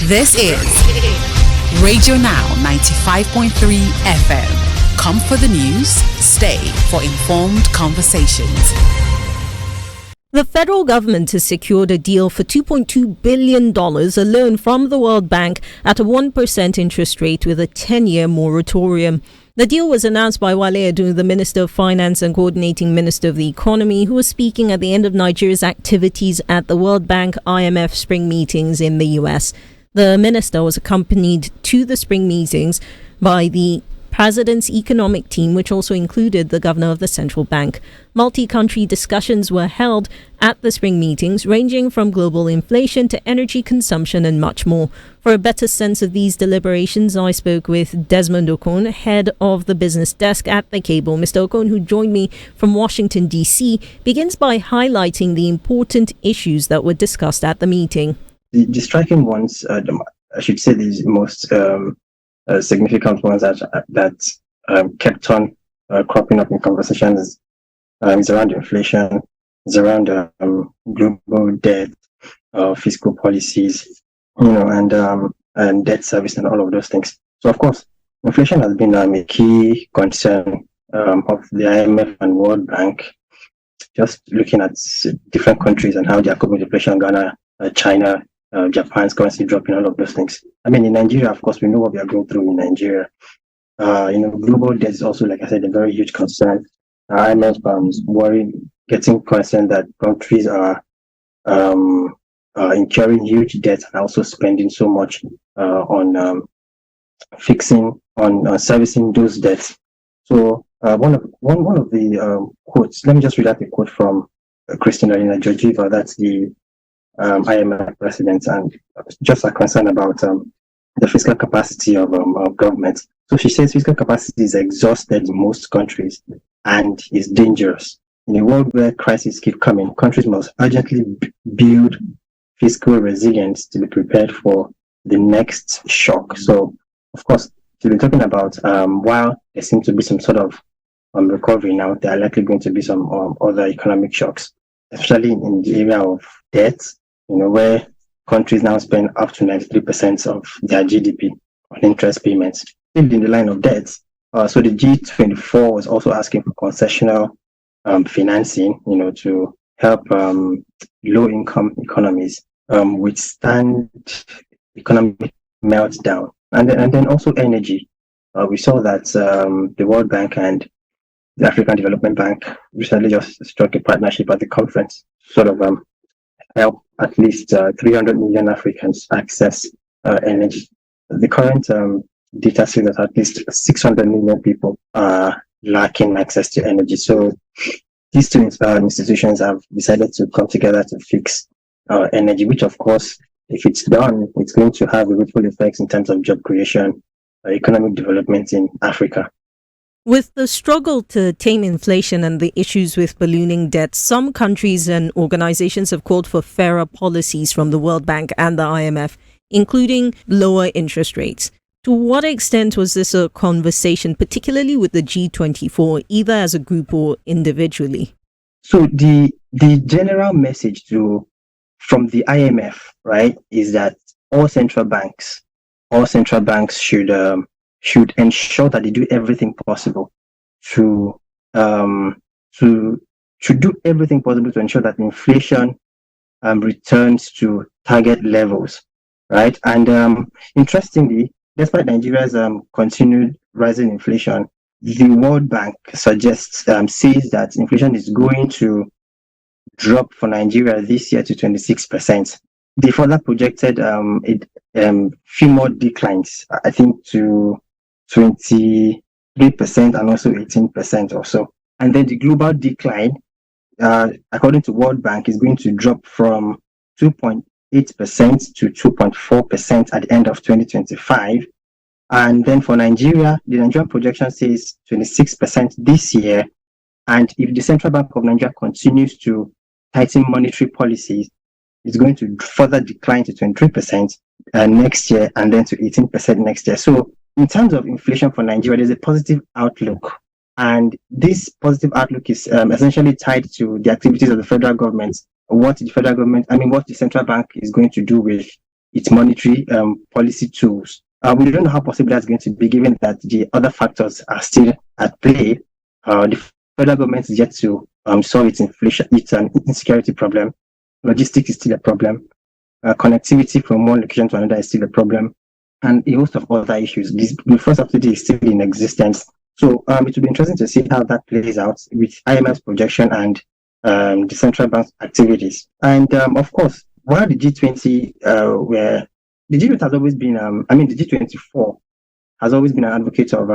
This is Radio Now 95.3 FM. Come for the news, stay for informed conversations. The federal government has secured a deal for $2.2 billion, a loan from the World Bank at a 1% interest rate with a 10-year moratorium. The deal was announced by Wale Edun, the Minister of Finance and Coordinating Minister of the Economy, who was speaking at the end of Nigeria's activities at the World Bank IMF spring meetings in the US. The minister was accompanied to the spring meetings by the President's economic team, which also included the governor of the central bank. Multi-country discussions were held at the spring meetings, ranging from global inflation to energy consumption and much more. For a better sense of these deliberations, I spoke with Desmond Okon, head of the business desk at the Cable. Mr. Okon, who joined me from Washington, D.C., begins by highlighting the important issues that were discussed at the meeting. The striking ones, I should say the most significant ones that kept on cropping up in conversations is around inflation, is around global debt, fiscal policies, and debt service and all of those things. So, of course, inflation has been a key concern of the IMF and World Bank. Just looking at different countries and how they are coping with inflation, Ghana, China, Japan's currency dropping, all of those things. I mean, in Nigeria, of course, we know what we are going through in Nigeria. Global debt is also, like I said, a very huge concern. IMF getting concerned that countries are incurring huge debt and also spending so much on servicing those debts. So one of the quotes. Let me just read out a quote from Kristalina Georgieva. That's the IMF president, and just a concern about the fiscal capacity of government. So she says fiscal capacity is exhausted in most countries and is dangerous. In a world where crises keep coming, countries must urgently build fiscal resilience to be prepared for the next shock. So, of course, we're talking about while there seems to be some sort of recovery now, there are likely going to be some other economic shocks, especially in the area of debt, where countries now spend up to 93% of their GDP on interest payments. In the line of debt, so the G24 was also asking for concessional financing, to help low-income economies withstand economic meltdown. And then also energy. We saw that the World Bank and the African Development Bank recently just struck a partnership at the conference, sort of help at least 300 million Africans access energy. The current data says that at least 600 million people are lacking access to energy. So these two institutions have decided to come together to fix energy, which of course, if it's done, it's going to have a ripple effects in terms of job creation, economic development in Africa. With the struggle to tame inflation and the issues with ballooning debt, some countries and organizations have called for fairer policies from the World Bank and the IMF, including lower interest rates. To what extent was this a conversation, particularly with the G24, either as a group or individually? So the general message from the IMF, right, is that all central banks should ensure that they do everything possible to do everything possible to ensure that inflation returns to target levels, right? And interestingly, despite Nigeria's continued rising inflation, the World Bank says that inflation is going to drop for Nigeria this year to 26%. They further projected few more declines, I think, to 23% and also 18% or so. And then the global decline, according to World Bank, is going to drop from 2.8% to 2.4% at the end of 2025. And then for Nigeria, the Nigerian projection says 26% this year. And if the Central Bank of Nigeria continues to tighten monetary policies, it's going to further decline to 23% next year and then to 18% next year. So in terms of inflation for Nigeria, there's a positive outlook. And this positive outlook is essentially tied to the activities of the federal government, what the central bank is going to do with its monetary policy tools. We don't know how possible that's going to be, given that the other factors are still at play. The federal government is yet to solve its inflation, its insecurity problem. Logistics is still a problem. Connectivity from one location to another is still a problem, and a host of other issues. The first subsidy is still in existence. So it will be interesting to see how that plays out with IMF's projection and the central bank's activities. And of course, while the G20 the G20 has always been, the G24 has always been an advocate of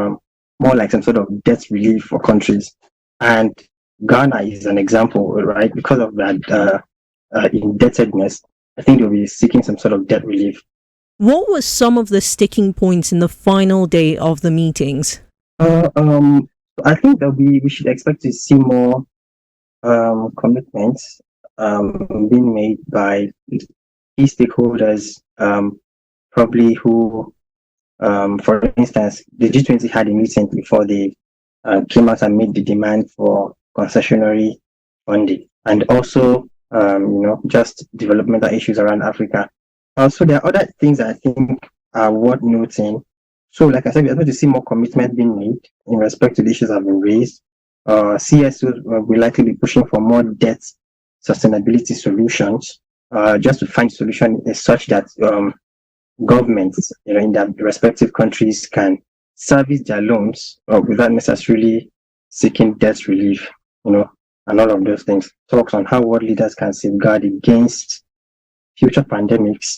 more like some sort of debt relief for countries. And Ghana is an example, right? Because of that indebtedness, I think they'll be seeking some sort of debt relief. What were some of the sticking points in the final day of the meetings? I think that we should expect to see more commitments being made by key stakeholders, probably who, for instance, the G20 had a meeting before they came out and made the demand for concessionary funding, and also, just developmental issues around Africa. So there are other things that I think are worth noting. So, like I said, we are going to see more commitment being made in respect to the issues that have been raised. CSOs will likely be pushing for more debt sustainability solutions, just to find solution is such that governments, in their respective countries can service their loans without necessarily seeking debt relief, and all of those things. Talks on how world leaders can safeguard against future pandemics,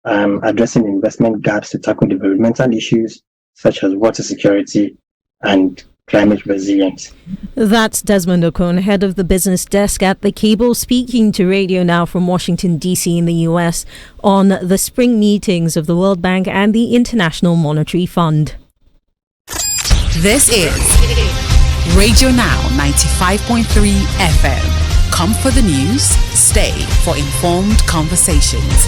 addressing investment gaps to tackle developmental issues such as water security and climate resilience. That's Desmond Okon, head of the business desk at The Cable, speaking to Radio Now from Washington, D.C. in the U.S. on the spring meetings of the World Bank and the International Monetary Fund. This is Radio Now 95.3 FM. Come for the news, stay for informed conversations.